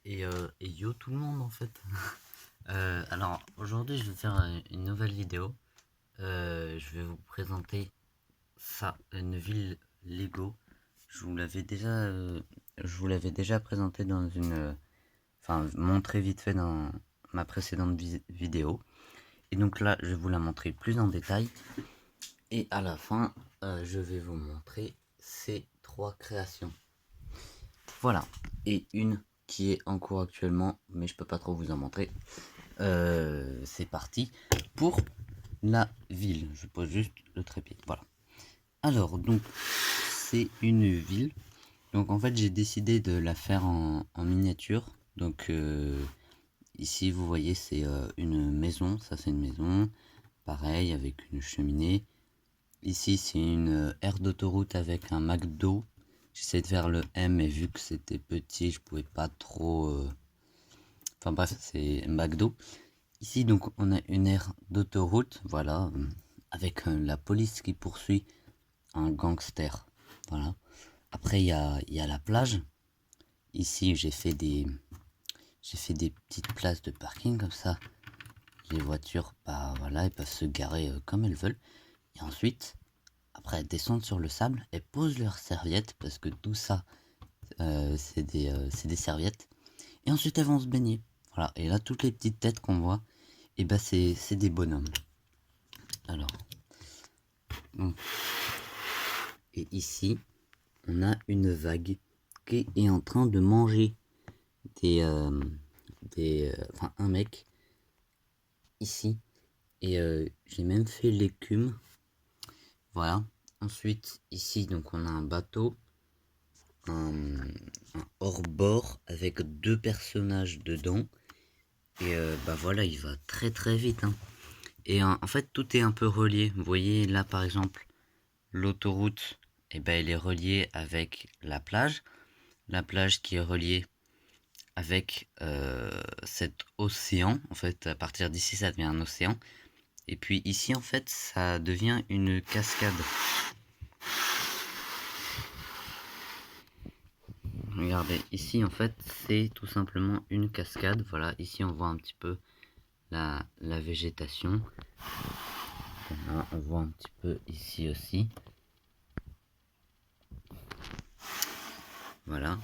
Et yo tout le monde en fait. Alors aujourd'hui je vais faire une nouvelle vidéo. Je vais vous présenter ça, une ville Lego. Je vous l'avais déjà, présenté dans enfin montré vite fait dans ma précédente vidéo. Et donc là je vais vous la montrer plus en détail. Et à la fin je vais vous montrer ces trois créations. Voilà. Et une qui est en cours actuellement, mais je peux pas trop vous en montrer. C'est parti pour la ville. Je pose juste le trépied. Voilà. Alors, donc, c'est une ville. Donc, en fait, j'ai décidé de la faire en miniature. Donc, ici, vous voyez, c'est une maison. Ça, c'est une maison. Pareil, avec une cheminée. Ici, c'est une aire d'autoroute avec un McDo. J'essaie de faire le M, mais vu que c'était petit, je pouvais pas trop... Enfin bref, c'est McDo. Ici, donc, on a une aire d'autoroute, voilà, avec la police qui poursuit un gangster. Voilà. Après, il y a la plage. Ici, j'ai fait des petites places de parking comme ça. Les voitures, bah voilà, elles peuvent se garer comme elles veulent. Et ensuite, après, elles descendent sur le sable, elles posent leurs serviettes, parce que tout ça, c'est des serviettes. Et ensuite, elles vont se baigner. Voilà. Et là, toutes les petites têtes qu'on voit, et bah, c'est des bonhommes. Alors, donc, et ici, on a une vague qui est en train de manger enfin, un mec ici. Et j'ai même fait l'écume. Voilà. Ensuite, ici, donc, on a un bateau, un hors-bord avec deux personnages dedans. Et bah voilà, il va très très vite, hein. Et en fait, tout est un peu relié. Vous voyez là, par exemple, l'autoroute, et ben, elle est reliée avec la plage. La plage qui est reliée avec cet océan. En fait, à partir d'ici, ça devient un océan. Et puis ici, en fait, ça devient une cascade. Regardez, ici, en fait, c'est tout simplement une cascade. Voilà, ici, on voit un petit peu la végétation. Voilà, on voit un petit peu ici aussi. Voilà,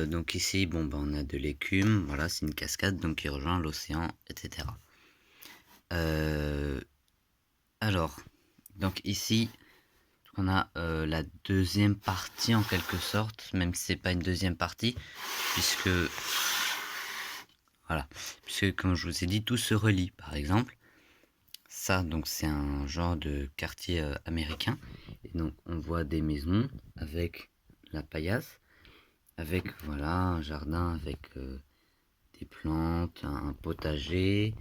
donc ici, bon, ben, on a de l'écume. Voilà, c'est une cascade, donc qui rejoint l'océan, etc. Alors, donc ici, on a la deuxième partie en quelque sorte, même si c'est pas une deuxième partie, puisque voilà, puisque comme je vous ai dit, tout se relie. Par exemple, ça, donc c'est un genre de quartier américain, et donc on voit des maisons avec la paillasse, avec voilà un jardin avec des plantes, un potager.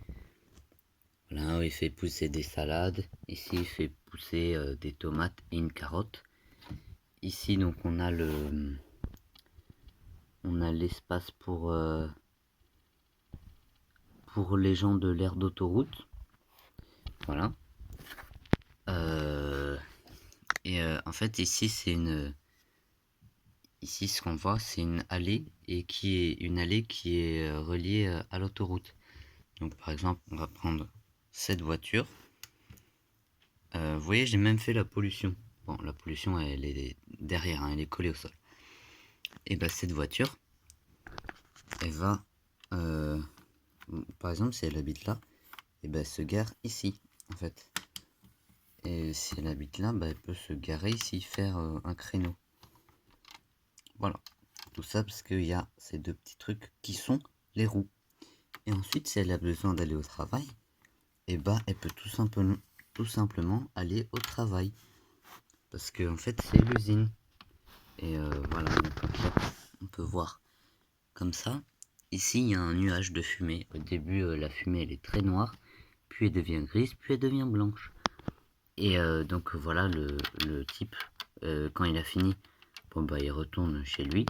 Voilà, où il fait pousser des salades. Ici, il fait pousser des tomates et une carotte. Ici, donc, on a l'espace pour les gens de l'aire d'autoroute. Voilà. En fait, ici, ici, ce qu'on voit, c'est une allée et qui est une allée qui est reliée à l'autoroute. Donc, par exemple, on va prendre cette voiture. Vous voyez, j'ai même fait la pollution. Bon, la pollution, elle est derrière, hein, elle est collée au sol. Et bah, cette voiture, elle va, par exemple, si elle habite là, et ben elle se gare ici, en fait. Et si elle habite là, bah, elle peut se garer ici, faire un créneau. Voilà. Tout ça parce qu'il y a ces deux petits trucs qui sont les roues. Et ensuite, si elle a besoin d'aller au travail, et bah, elle peut tout simplement aller au travail. Parce que en fait, c'est l'usine. Et voilà, donc en fait, on peut voir comme ça. Ici, il y a un nuage de fumée. Au début, la fumée, elle est très noire. Puis elle devient grise, puis elle devient blanche. Et donc voilà, le type, quand il a fini, bon bah il retourne chez lui.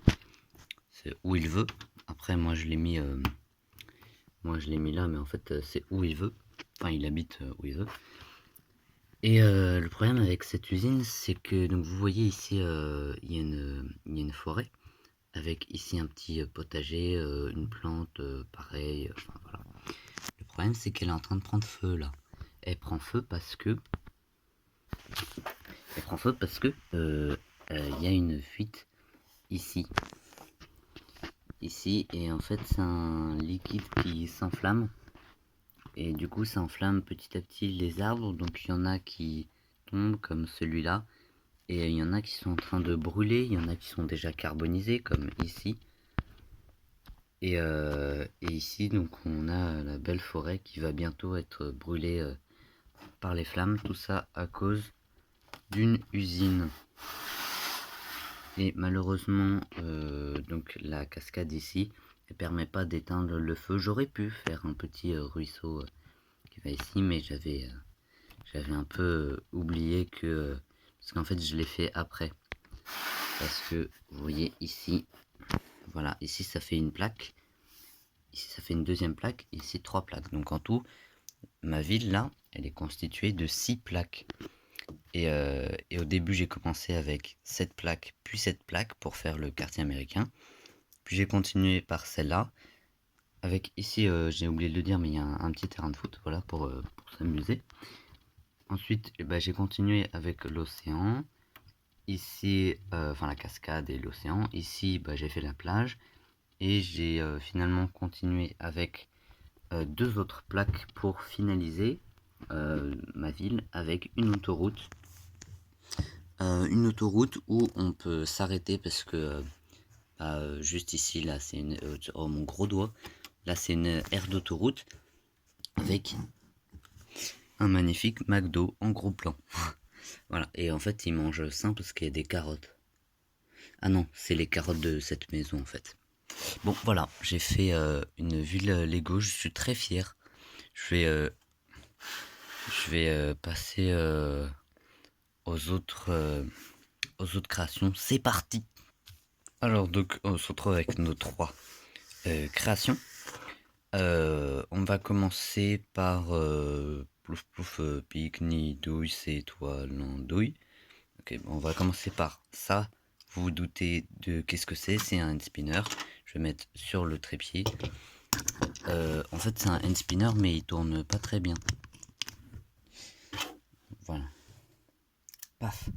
C'est où il veut. Après, moi je l'ai mis là, mais en fait, c'est où il veut. Enfin, il habite où il veut. Et le problème avec cette usine, c'est que, donc vous voyez ici, il y a une forêt avec ici un petit potager, une plante pareil, enfin voilà. Le problème c'est qu'elle est en train de prendre feu là. Elle prend feu parce que il y a une fuite ici. Et en fait c'est un liquide qui s'enflamme. Et du coup ça enflamme petit à petit les arbres. Donc il y en a qui tombent comme celui-là. Et il y en a qui sont en train de brûler. Il y en a qui sont déjà carbonisés comme ici. Et ici donc on a la belle forêt qui va bientôt être brûlée par les flammes. Tout ça à cause d'une usine. Et malheureusement donc la cascade ici ne permet pas d'éteindre le feu. J'aurais pu faire un petit ruisseau qui va ici, mais j'avais un peu oublié que parce qu'en fait je l'ai fait après, parce que vous voyez ici, voilà, ici ça fait une plaque, ici ça fait une deuxième plaque, ici 3 plaques. Donc en tout ma ville là elle est constituée de 6 plaques. Et au début j'ai commencé avec cette plaque puis cette plaque pour faire le quartier américain. Puis j'ai continué par celle-là. Avec ici, j'ai oublié de le dire, mais il y a un petit terrain de foot, voilà, pour s'amuser. Ensuite, j'ai continué avec l'océan. Ici, enfin la cascade et l'océan. Ici, j'ai fait la plage. Et j'ai finalement continué avec 2 autres plaques pour finaliser ma ville avec une autoroute. Une autoroute où on peut s'arrêter parce que juste ici, là, c'est une... oh, mon gros doigt. Là, c'est une aire d'autoroute avec un magnifique McDo en gros plan. Voilà, et en fait, ils mangent sain parce qu'il y a des carottes. Ah non, c'est les carottes de cette maison, en fait. Bon, voilà, j'ai fait une ville Lego, je suis très fier. Je vais passer aux autres créations. C'est parti! Alors, donc, on se retrouve avec nos 3 créations. On va commencer par plouf plouf pique ni douille c'est toi l'andouille. Ok, bon, on va commencer par ça. Vous vous doutez de qu'est-ce que c'est un hand spinner. Je vais mettre sur le trépied. En fait c'est un hand spinner mais il tourne pas très bien. Voilà. Paf.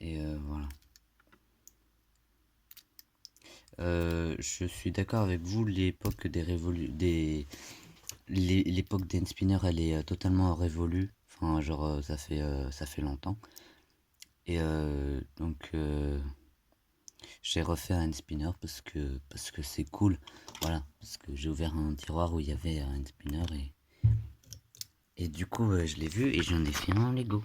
Et voilà. Je suis d'accord avec vous, l'époque l'époque des hand spinners elle est totalement révolue. Enfin genre ça fait longtemps. Et donc j'ai refait un hand spinner parce que c'est cool. Voilà, parce que j'ai ouvert un tiroir où il y avait un hand spinner et du coup je l'ai vu et j'en ai fait un en Lego.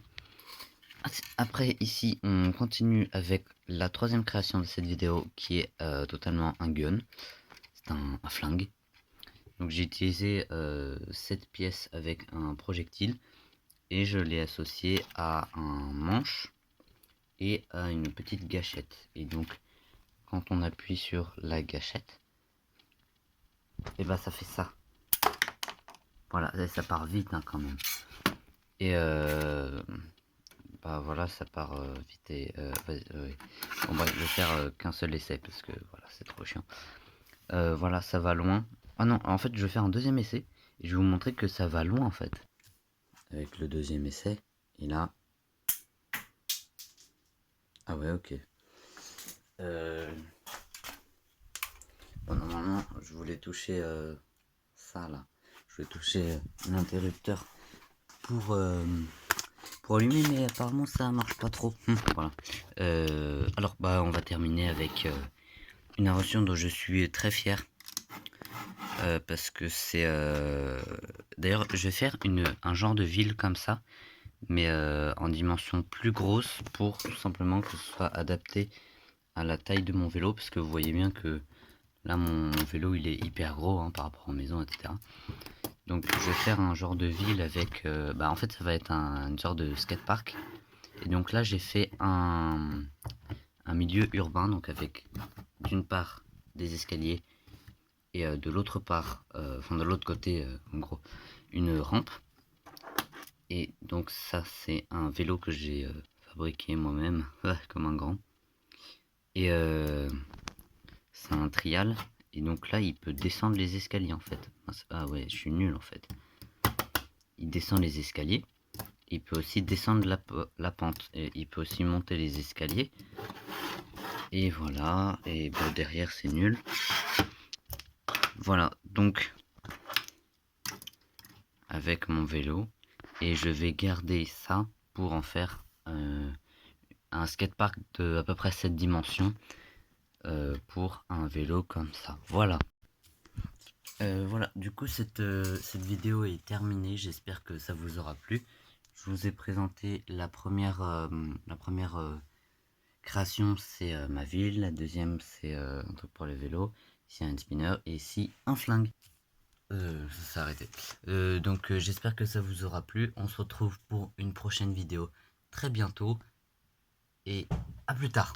Après ici on continue avec la 3e création de cette vidéo qui est totalement un gun. C'est un flingue. Donc j'ai utilisé cette pièce avec un projectile et je l'ai associé à un manche et à une petite gâchette. Et donc quand on appuie sur la gâchette, et ça fait ça. Voilà, ça part vite quand même. Et voilà, ça part vite et bon je vais faire qu'un seul essai parce que voilà, c'est trop chiant. Voilà, ça va loin. Ah non, en fait, je vais faire un 2e essai et je vais vous montrer que ça va loin en fait. Avec le 2e essai, et là. Ah ouais, ok. Bon, normalement, je voulais toucher ça là. Je voulais toucher l'interrupteur pour allumer, mais apparemment ça marche pas trop. Voilà. Alors, on va terminer avec une invention dont je suis très fier. Parce que c'est... D'ailleurs, je vais faire un genre de ville comme ça, mais en dimension plus grosse pour tout simplement que ce soit adapté à la taille de mon vélo, parce que vous voyez bien que là mon vélo il est hyper gros par rapport aux maisons, etc. Donc je vais faire un genre de ville avec en fait ça va être une sorte de skatepark. Et donc là j'ai fait un milieu urbain, donc avec d'une part des escaliers et de l'autre part, de l'autre côté en gros, une rampe. Et donc ça c'est un vélo que j'ai fabriqué moi-même comme un grand. Et c'est un trial. Et donc là, il peut descendre les escaliers en fait. Ah ouais, je suis nul en fait. Il descend les escaliers. Il peut aussi descendre la pente. Et il peut aussi monter les escaliers. Et voilà. Et bon, derrière, c'est nul. Voilà. Donc, avec mon vélo. Et je vais garder ça pour en faire un skatepark de à peu près cette dimension. Pour un vélo comme ça. Voilà. Voilà, du coup cette vidéo est terminée, j'espère que ça vous aura plu. Je vous ai présenté la première création, c'est ma ville, la deuxième c'est un truc pour les vélos, ici un spinner et ici un flingue. Ça s'est arrêté. Donc j'espère que ça vous aura plu, on se retrouve pour une prochaine vidéo très bientôt et à plus tard.